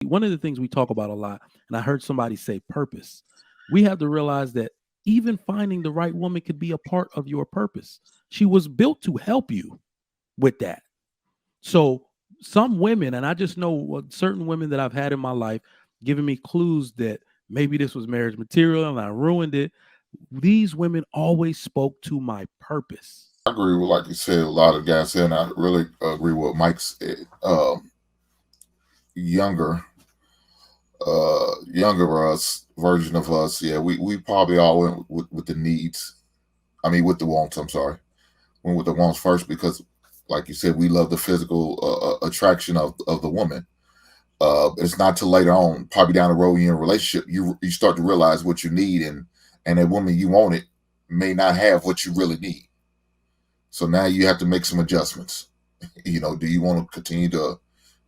One of the things we talk about a lot, and I heard somebody say purpose. We have to realize that even finding the right woman could be a part of your purpose. She was built to help you with that. So some women, and I just know certain women that I've had in my life giving me clues that maybe this was marriage material and I ruined it. These women always spoke to my purpose. I agree with, like you said, a lot of guys said, and I really agree with Mike's younger, younger us version of us. Yeah, we probably all went with the needs. I mean, with the wants. I'm sorry, went with the wants first because, like you said, we love the physical attraction of the woman. It's not till later on, probably down the road in your relationship, you start to realize what you need, and that woman you wanted may not have what you really need. So now you have to make some adjustments. Do you want to continue to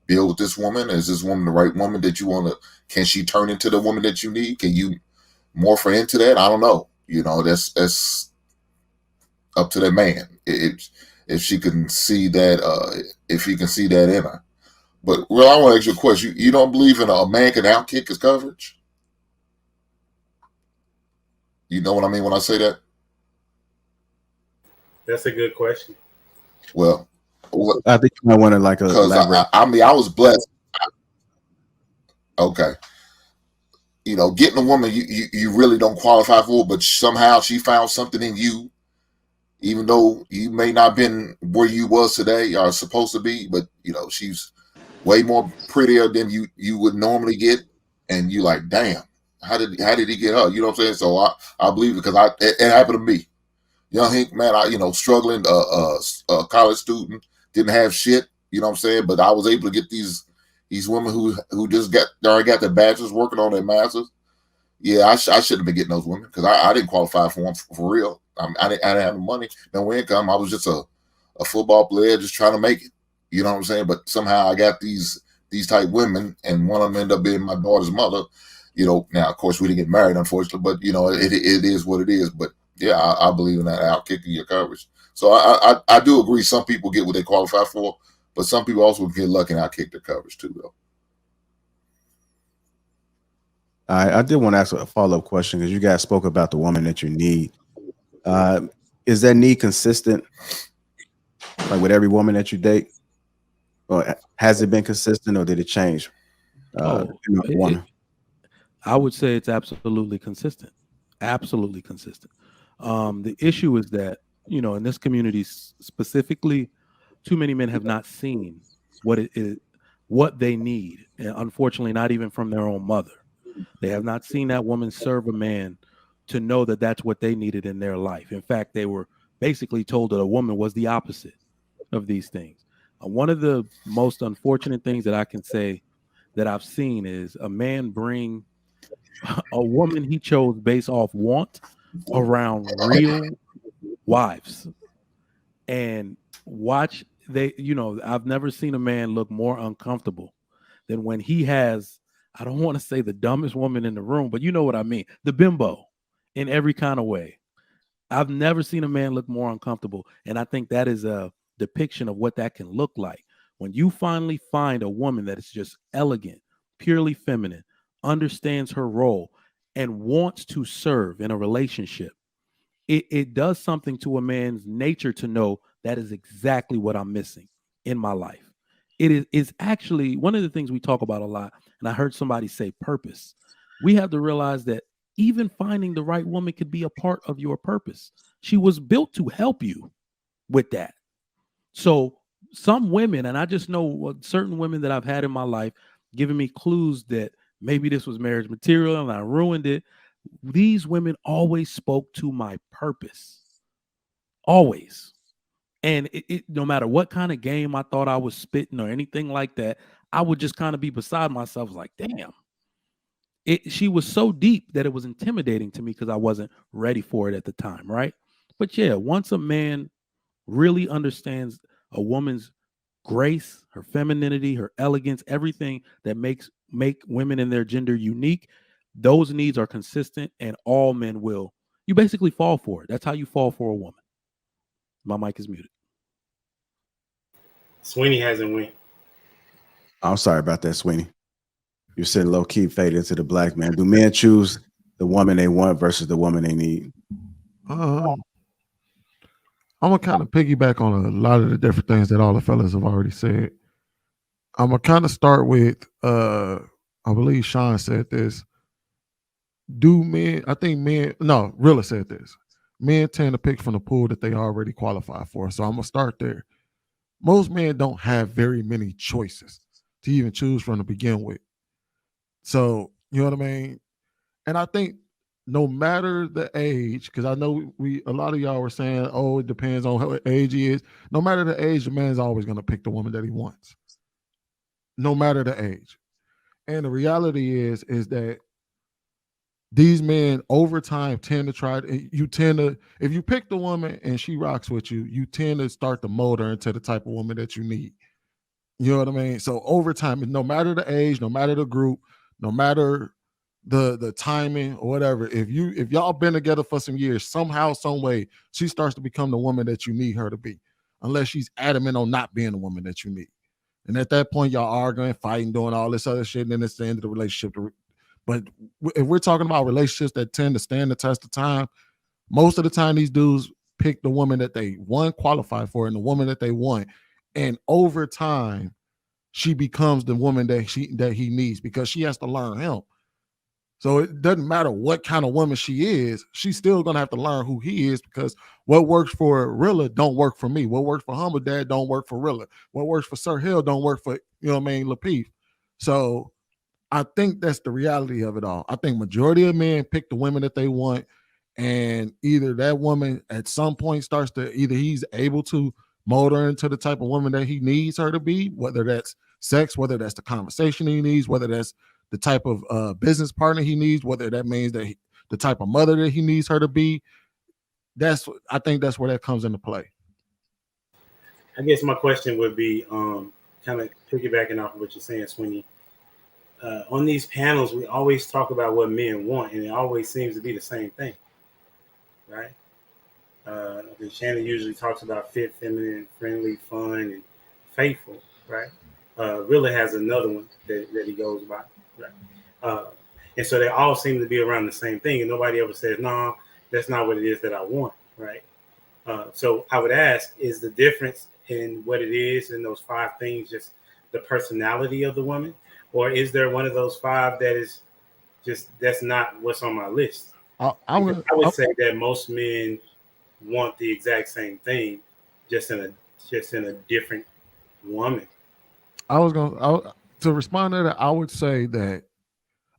build with this woman? Is this woman the right woman that you want to? Can she turn into the woman that you need? Can you morph her into that? I don't know. That's up to that man. If she can see that, if he can see that in her. But well, I want to ask you a question. You don't believe in a man can outkick his coverage? You know what I mean when I say that? That's a good question. Well, I think you might want to like because elaborate. I mean, I was blessed. Okay, getting a woman you really don't qualify for, but somehow she found something in you, even though you may not been where you was today or supposed to be, but she's way more prettier than you would normally get, and you like, damn, how did he get her? You know what I'm saying? So I believe it because it happened to me. Young Hink, man, I struggling, college student, didn't have shit. You know what I'm saying? But I was able to get these women who just already got their bachelors, working on their masters. Yeah, I shouldn't have been getting those women because I didn't qualify for one for real. I didn't have the money, no income. I was just a football player just trying to make it. You know what I'm saying? But somehow I got these type women, and one of them ended up being my daughter's mother. Now of course we didn't get married, unfortunately, but it is what it is. But yeah, I believe in that out kicking your coverage. So I do agree. Some people get what they qualify for, but some people also get lucky and out kick their coverage too, though. I did want to ask a follow up question because you guys spoke about the woman that you need. Uh, is that need consistent, like with every woman that you date, or has it been consistent, or did it change? Oh, Depending on the it, woman. I would say it's absolutely consistent. Absolutely consistent. The issue is that, in this community specifically, too many men have not seen what it is, what they need. And unfortunately, not even from their own mother. They have not seen that woman serve a man to know that that's what they needed in their life. In fact, they were basically told that a woman was the opposite of these things. One of the most unfortunate things that I can say that I've seen is a man bring a woman he chose based off want around real wives and watch I've never seen a man look more uncomfortable than when he has, I don't want to say the dumbest woman in the room, but you know what I mean, the bimbo in every kind of way. I've never seen a man look more uncomfortable, and I think that is a depiction of what that can look like when you finally find a woman that is just elegant, purely feminine, understands her role, and wants to serve in a relationship. It does something to a man's nature to know that is exactly what I'm missing in my life. Is actually one of the things we talk about a lot, and I heard somebody say purpose. We have to realize that even finding the right woman could be a part of your purpose. She was built to help you with that. So some women, and I just know certain women that I've had in my life giving me clues that maybe this was marriage material and I ruined it. These women always spoke to my purpose, always. And no matter what kind of game I thought I was spitting or anything like that, I would just kind of be beside myself, like, damn. She was so deep that it was intimidating to me because I wasn't ready for it at the time, right? But yeah, once a man really understands a woman's grace, her femininity, her elegance, everything that make women and their gender unique, those needs are consistent and all men will. You basically fall for it. That's how you fall for a woman. My mic is muted. Sweeney hasn't went. I'm sorry about that, Sweeney. You said low key fade into the black man. Do men choose the woman they want versus the woman they need? I'm gonna kind of piggyback on a lot of the different things that all the fellas have already said. I'm gonna kind of start with I believe Sean said this. Do men, I think men, no, Rilla said this. Men tend to pick from the pool that they already qualify for. So I'm gonna start there. Most men don't have very many choices to even choose from to begin with. So, you know what I mean? And I think no matter the age, because I know we a lot of y'all were saying, oh, it depends on how age he is. No matter the age, the man's always gonna pick the woman that he wants. No matter the age. And the reality is that these men over time tend to try if you pick the woman and she rocks with you, you tend to start to mold her into the type of woman that you need. You know what I mean? So over time, no matter the age, no matter the group, no matter the timing or whatever, if y'all been together for some years, somehow, some way, she starts to become the woman that you need her to be, unless she's adamant on not being the woman that you need. And at that point, y'all arguing, fighting, doing all this other shit, and then it's the end of the relationship. But if we're talking about relationships that tend to stand the test of time, most of the time these dudes pick the woman that they qualify for and the woman that they want. And over time, she becomes the woman that he needs because she has to learn him. So it doesn't matter what kind of woman she is, she's still gonna have to learn who he is, because what works for Rilla don't work for me. What works for Humble Dad don't work for Rilla. What works for Sir Hill don't work for, you know what I mean, Lapeef. So I think that's the reality of it all. I think majority of men pick the women that they want, and either that woman at some point starts to, either he's able to mold her into the type of woman that he needs her to be, whether that's sex, whether that's the conversation he needs, whether that's the type of business partner he needs, whether that means that the type of mother that he needs her to be. I think that's where that comes into play. I guess my question would be kind of piggybacking off of what you're saying, Sweeney. On these panels, we always talk about what men want, and it always seems to be the same thing, right? I think Shannon usually talks about fit, feminine, friendly, fun, and faithful, right? Really has another one that he goes by, right? And so they all seem to be around the same thing, and nobody ever says, no, that's not what it is that I want, right? So I would ask, is the difference in what it is in those 5 things just the personality of the woman? Or is there one of those 5 that is just, that's not what's on my list? I would say that most men want the exact same thing, just in a different woman. To respond to that, I would say that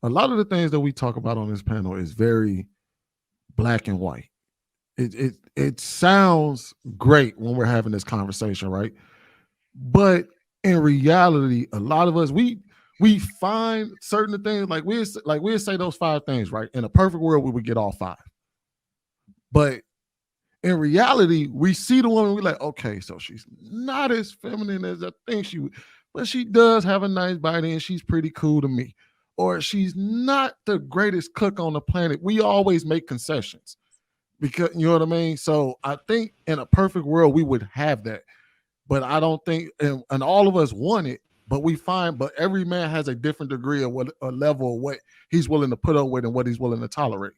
a lot of the things that we talk about on this panel is very black and white. It sounds great when we're having this conversation, right? But in reality, a lot of us we find certain things, like we'll say those 5 things, right? In a perfect world, we would get all 5. But in reality, we see the woman, we're like, okay, so she's not as feminine as I think she would, but she does have a nice body and she's pretty cool to me. Or she's not the greatest cook on the planet. We always make concessions, because, you know what I mean? So I think in a perfect world, we would have that. But I don't think, and all of us want it, but every man has a different degree of a level of what he's willing to put up with and what he's willing to tolerate.